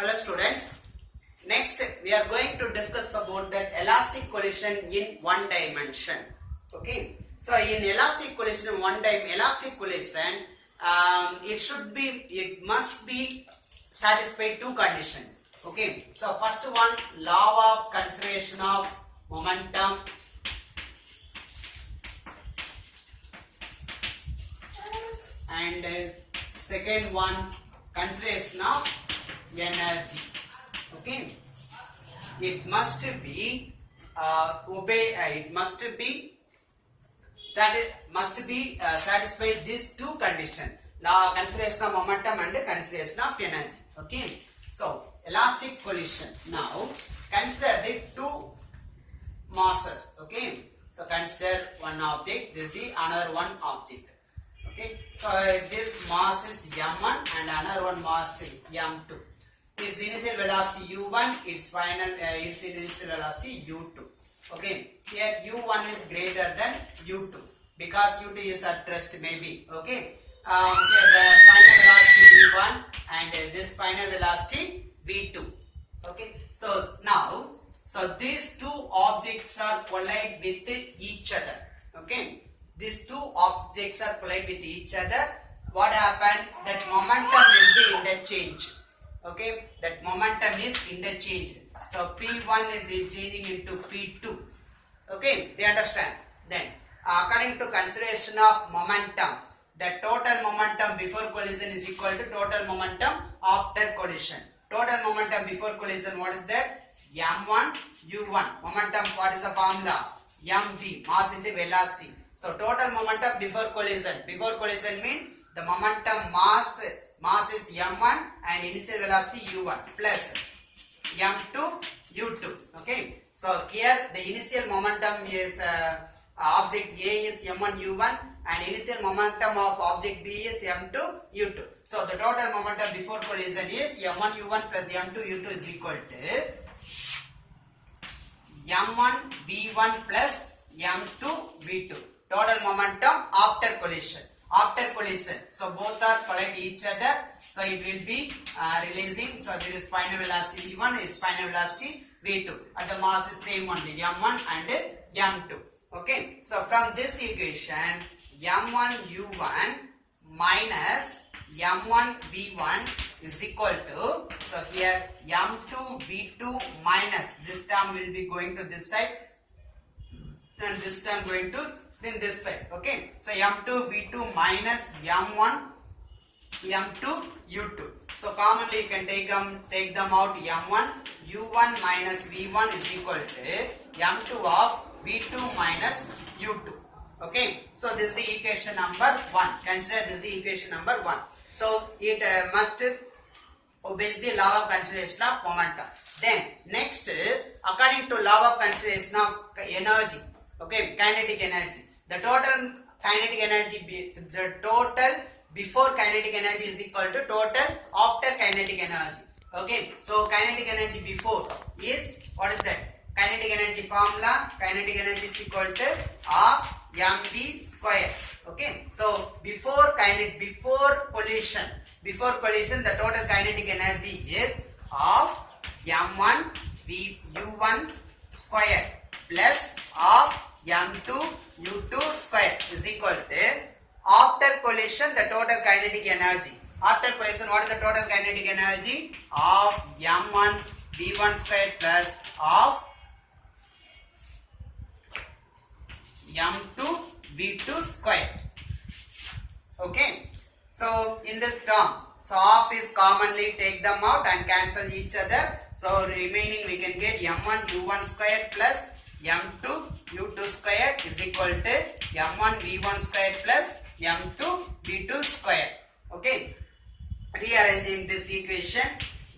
Hello students. Next we are going to discuss about that elastic collision in one dimension. Okay. So in elastic collision elastic collision, it must be satisfy two conditions. Okay. So first one, law of conservation of momentum. And second one, conservation of energy. Okay, it must be satisfy these two conditions: law conservation of momentum and conservation of energy. Okay, so elastic collision. Now consider the two masses. Okay, so consider one object, this is the another one object. Okay, so this mass is m1 and another one mass is m2. Its initial velocity u1, its initial velocity u2. Okay, here u1 is greater than u2 because u2 is at rest maybe. Okay, here the final velocity v1 and this final velocity v2. Okay, so now these two objects are collide with each other. Okay, these two objects are collide with each other. What happened? That momentum will be interchanged. Okay, that momentum is interchanged. So P1 is changing into P2. Okay, we understand. Then according to consideration of momentum, the total momentum before collision is equal to total momentum after collision. Total momentum before collision, what is that? M1 U1. Momentum, what is the formula? mv, mass into velocity. So total momentum before collision. Before collision means the momentum mass is m1 and initial velocity u1 plus m2 u2. Okay, so here the initial momentum is object A is m1 u1 and initial momentum of object B is m2 u2. So the total momentum before collision is m1 u1 plus m2 u2 is equal to m1 v1 plus m2 v2. Total momentum after collision. So both are collide each other. So it will be releasing. So there is final velocity v1 is final velocity v2. At the mass is same only m1 and m2. Okay. So from this equation, m1 u1 minus m1 v1 is equal to, so here m2 v2 minus, this term will be going to this side and this term going to in this side. Okay, so m2 v2 minus m1 m2 u2. So commonly you can take them out. M1 u1 minus v1 is equal to m2 of v2 minus u2. Okay, so this is the equation number 1. Consider this is the equation number 1. So it must obey the law of conservation of momentum. Then next, according to law of conservation of energy, okay, kinetic energy, the total kinetic energy, the total before kinetic energy is equal to total after kinetic energy. Okay, so kinetic energy before is, what is that? Kinetic energy formula, kinetic energy is equal to half mv square. Okay, so before collision, the total kinetic energy is half m1 u1 square plus half m2 u2 square is equal to after collision the total kinetic energy. After collision, what is the total kinetic energy? Of m1 v1 square plus of m2 v2 square. Okay, so in this term, so half is commonly take them out and cancel each other. So remaining we can get m1 u1 square plus m2 u2 square is equal to m1 v1 square plus m2 v2 square. Okay, rearranging this equation,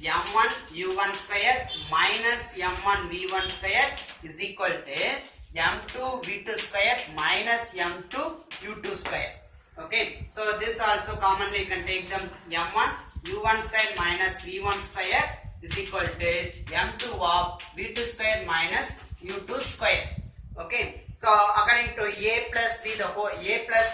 m1 u1 square minus m1 v1 square is equal to m2 v2 square minus m2 u2 square. Okay, so this also commonly you can take them. M1 u1 square minus v1 square is equal to m2 of v2 square minus u2 square. Okay, so according to a plus b, the whole a plus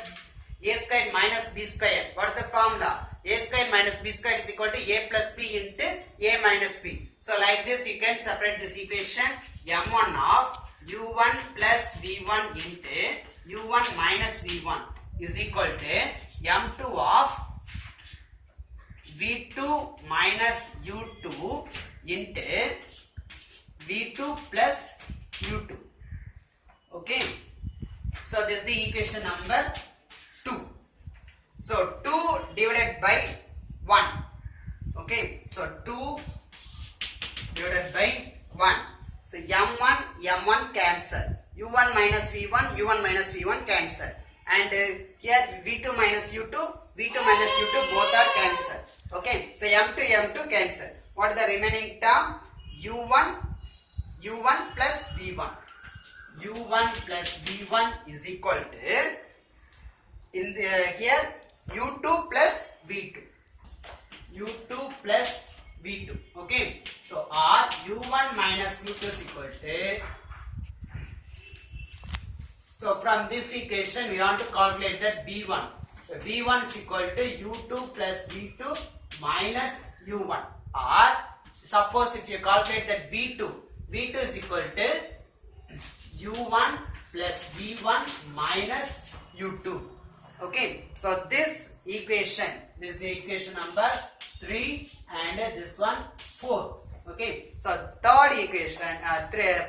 a square minus b square, what is the formula? A square minus b square is equal to a plus b into a minus p. So like this you can separate this equation. m1 of u1 plus v1 into u1 minus v1 is equal to m2 of v2 minus u2 into v2 plus u2. Okay. So this is the equation number 2. So 2 divided by 1. Okay. So 2 divided by 1. So m1 cancel. u1 minus v1 cancel. And here v2 minus u2 both are cancel. Okay. So m2 cancel. What is the remaining term? u1 plus v1. u1 plus v1 is equal to here u2 plus v2. u2 plus v2. Okay. So or u1 minus u2 is equal to. So from this equation we want to calculate that v1. So v1 is equal to u2 plus v2 minus u1. Or suppose if you calculate that v2 is equal to u1 plus v1 minus u2. Okay. So this equation, this is the equation number 3 and this one 4. Okay. So third equation,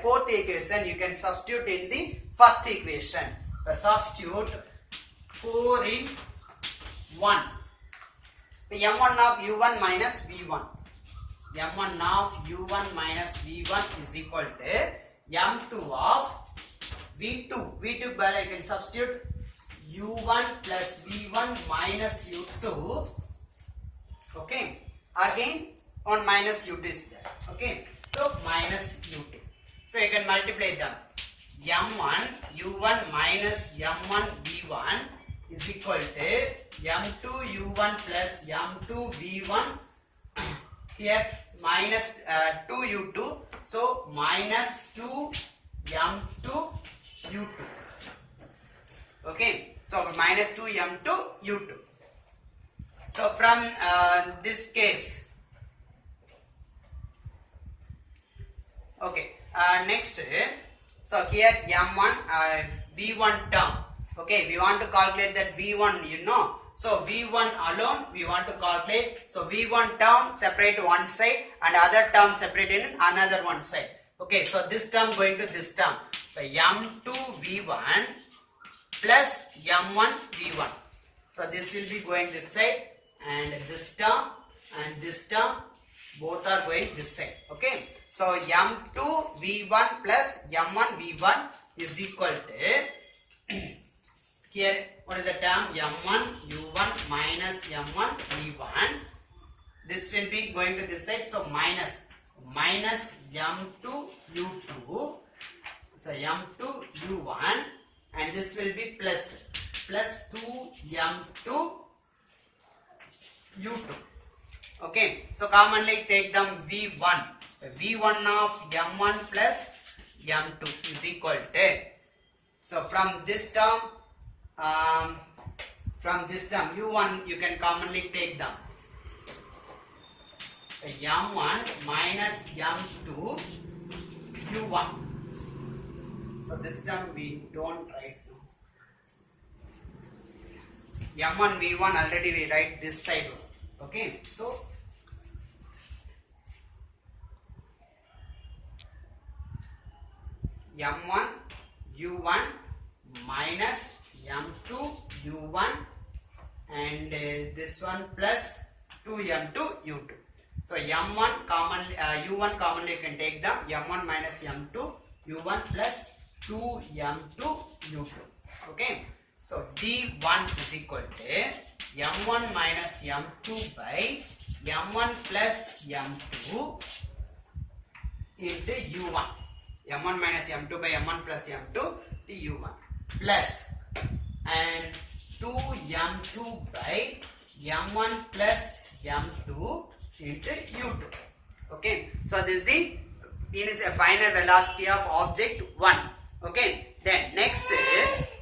fourth equation you can substitute in the first equation. Substitute 4 in 1. m1 of u1 minus v1. m1 of u1 minus v1 is equal to m2 of v2 by I can substitute u1 plus v1 minus u2. Okay. Again on minus u2 is there. Okay. So minus u2. So you can multiply them. m1 u1 minus m1 v1 is equal to m2 u1 plus m2 v1. Here minus 2 u2. So minus 2 m2 u2. Okay. So minus 2 m2 u2. So from this case. Okay. Next. So here m1 v1 term. Okay. We want to calculate that v1, you know. So v1 alone we want to calculate. So v1 term separate one side and other term separate in another one side. Okay. So this term going to this term. So m2 v1 plus m1 v1. So this will be going this side and this term both are going this side. Okay. So m2 v1 plus m1 v1 is equal to here what is the term? m1 u1 minus m1 v1. This will be going to this side. So minus m2 u2. So m2 u1 and this will be plus 2 m2 u2. Okay. So commonly take them v1. v1 of m1 plus m2 is equal to. So from this term u1 you can commonly take them. m1 minus m2 u1. So this term we don't write now. m1 v1 already we write this side. Okay. So m1 u1 minus m2 u1 and this one plus 2 m2 u2. So m1 commonly u1 commonly you can take them. m1 minus m2 u1 plus 2 m2 u2. Okay. So v1 is equal to m1 minus m2 by m1 plus m2 into u1. m1 minus m2 by m1 plus m2 to u1 plus and 2 m2 by m1 plus m2 into u2. Okay. So this is the final velocity of object 1. Okay. Then next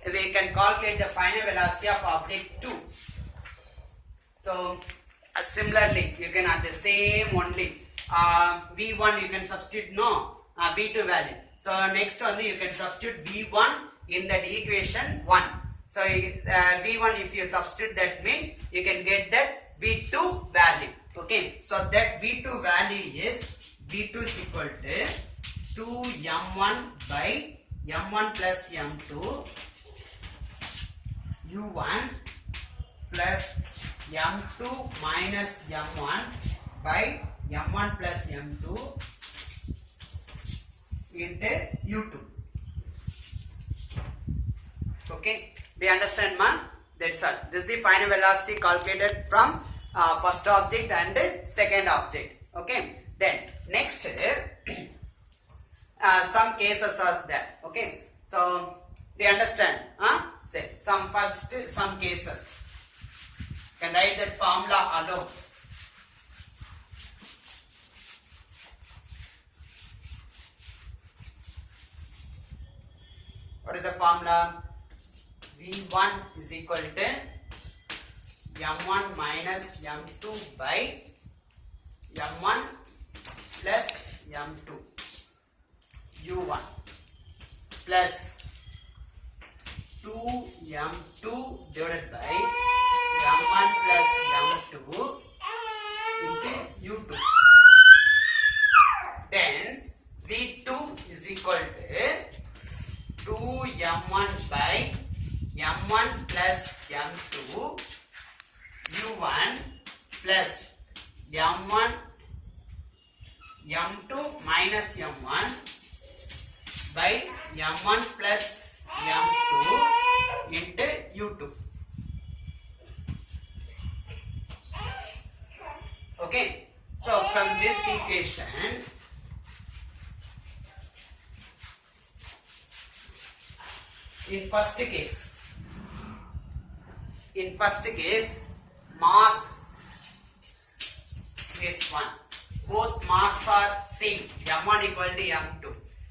we can calculate the final velocity of object 2. So similarly you can have the same only V1 you can substitute no V2 value. So next one you can substitute V1 in that equation 1. So V1 if you substitute, that means you can get that V2 value. Okay, so that V2 value is V2 is equal to 2m1 by m1 plus m2 u1 plus m2 minus m1 by m1 plus m2 into u2. Okay, we understand, ma? That's all. This is the final velocity calculated from first object and second object. Okay, then next some cases are there. Okay, so we understand. Say some cases. Can write that formula alone. What is the formula? V1 is equal to m1 minus m2 by m1 plus m2 u1 plus 2m2 divided by m1 plus m2 into u2. Then V2 is equal to 2m1 by m1 plus m2 u1 plus m1 m2 minus m1 by m1 plus m2 into u2. Okay, so from this equation in first case mass is 1. Both mass are same, m1 equal to m2.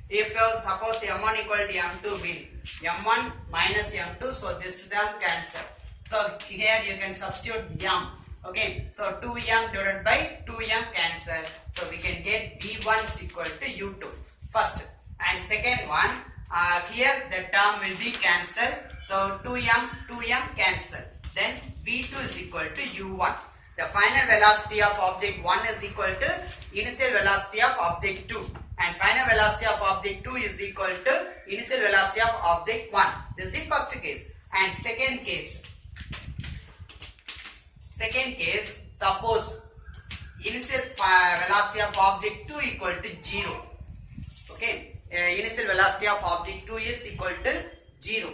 If you suppose m1 equal to m2 means m1 minus m2, so this term cancel. So here you can substitute m. Okay, so 2m divided by 2m cancel. So we can get V1 is equal to u2 first. And second one, here the term will be cancelled. So 2m cancel. Then V2 is equal to u1. The final velocity of object 1 is equal to initial velocity of object 2. And final velocity of object 2 is equal to initial velocity of object 1. This is the first case. And second case, suppose initial velocity of object 2 equal to 0. Okay, initial velocity of object 2 is equal to 0.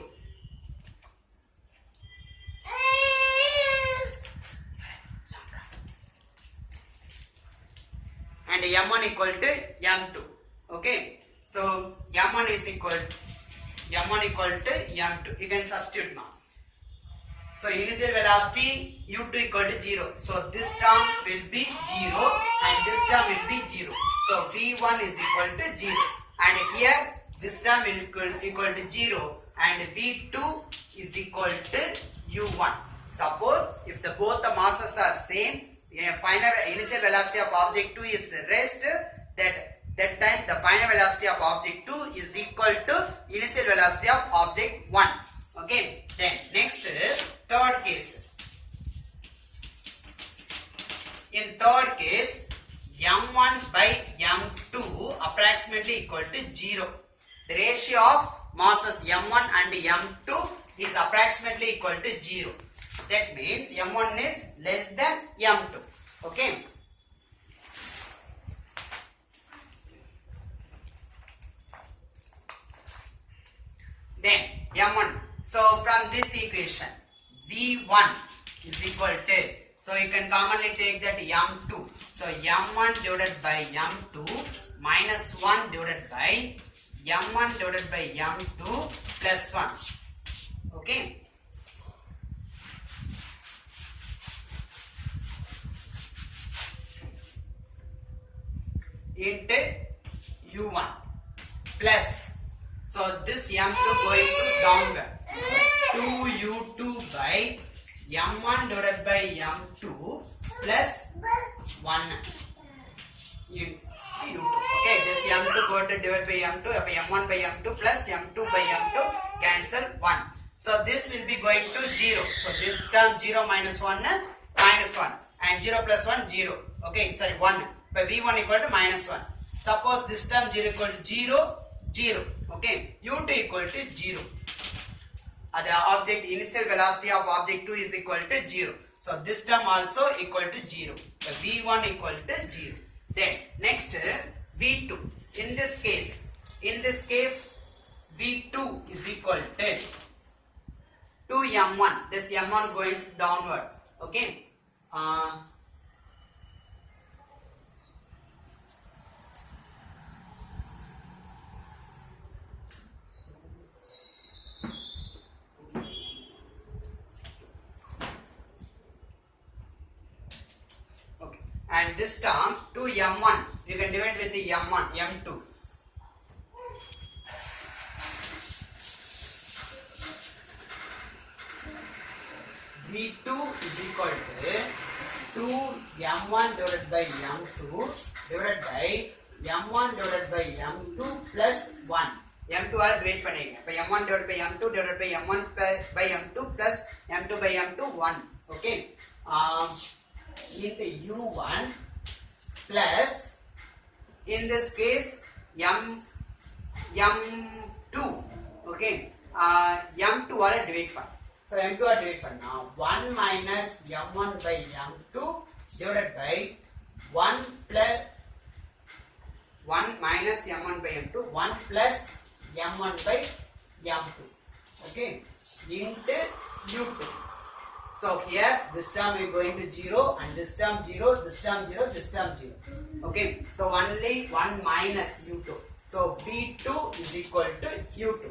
And m1 equal to m2. Okay, so m1 is equal to m2. You can substitute now. So initial velocity u2 equal to 0. So this term will be 0 and this term will be 0. So v1 is equal to 0. And here this term will equal to 0 and v2 is equal to u1. Suppose if both the masses are same, final initial velocity of object 2 is rest, that time the final velocity of object 2 is equal to initial velocity of object 1. Okay, then next third case. In third case, m1 by m2 approximately equal to 0. The ratio of masses m1 and m2 is approximately equal to 0. That means m1 is less than m2. Okay. Then m1. So from this equation, v1 is equal to, so you can commonly take that m2. So m1 divided by m2 minus 1 divided by m1 divided by m2 plus 1. Okay. Into u1 plus, so this m2 going to downward, 2u2 by m1 divided by m2 plus 1. divided by m2, m1 by m2 plus m2 by m2 cancel 1. So this will be going to 0. So this term 0 minus 1 minus 1 and 0 plus 1 0. Okay, sorry 1. By v1 equal to minus 1. Suppose this term 0 equal to 0 0. Okay, u2 equal to 0. The object initial velocity of object 2 is equal to 0. So this term also equal to 0. So v1 equal to 0. Then next v2. In this case v2 is equal to 2m1. This m1 going downward. Okay. And this term 2m1 you can divide with the m1 m2. v2 is equal to 2m1 divided by m2 divided by m1 divided by m2 plus 1. m2 all divide பண்ணிங்க. அப்ப m1 divided by m2 divided by m1 by m2 plus m2 by m2 1. Okay. Into u1 plus in this case m2. Okay. m2 all divide பண்ணு. So m2 all divide பண்ணா 1 minus m1 by m2 divided by 1 plus 1 minus m1 by m2 1 plus m1 by m2. Okay, into u2. So here this term is going to 0 and this term 0, this term 0, this term 0. Okay, so only 1 minus u2. So v2 is equal to u2.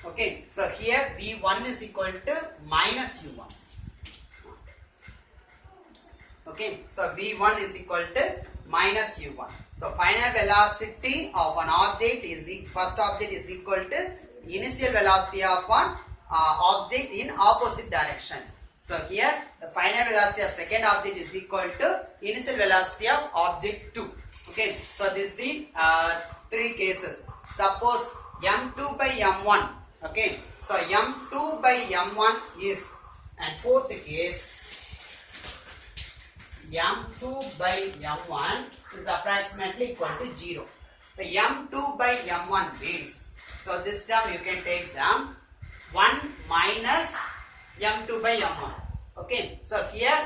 Okay, so here v1 is equal to minus u1. Okay, so v1 is equal to minus u1. So final velocity of an object is first object is equal to initial velocity of one object in opposite direction. So here the final velocity of second object is equal to initial velocity of object 2. Okay, so this is the three cases. Suppose m2 by m1. Okay, so m2 by m1 is, and fourth case m2 by m1 is approximately equal to 0. So m2 by m1 means, so this term you can take them 1 minus m2 by m1. Okay, so here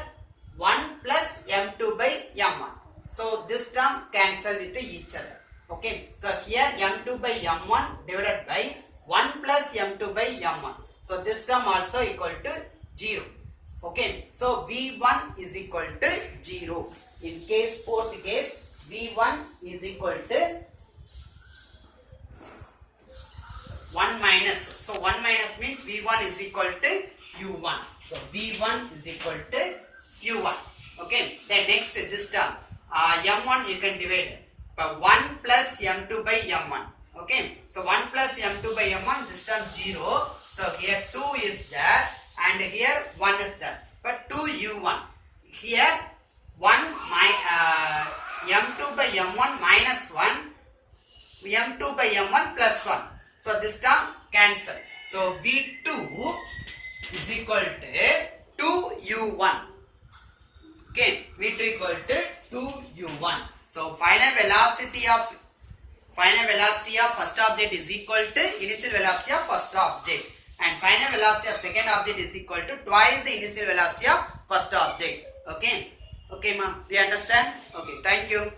1 plus m2 by m1. So this term cancel with each other. Okay, so here m2 by m1 divided by 1 plus m2 by m1. So this term also equal to 0. Okay, so v1 is equal to 0. In case fourth case v1 is equal to 1 minus. So 1 minus means v1 is equal to u1. So v1 is equal to u1. Okay, then next this term m1 you can divide by 1 plus m2 by m1. Okay, so 1 plus m2 by m1, this term 0. So here 2 is there and here 1 is there, but 2u1. Here 1 m2 by m1 minus 1, m2 by m1 plus 1. So this term cancel. So v2 is equal to 2u1. Okay, v2 equal to 2u1. So final velocity of first object is equal to initial velocity of first object, and final velocity of second object is equal to twice the initial velocity of first object. Okay, okay ma'am, do you understand? Okay, thank you.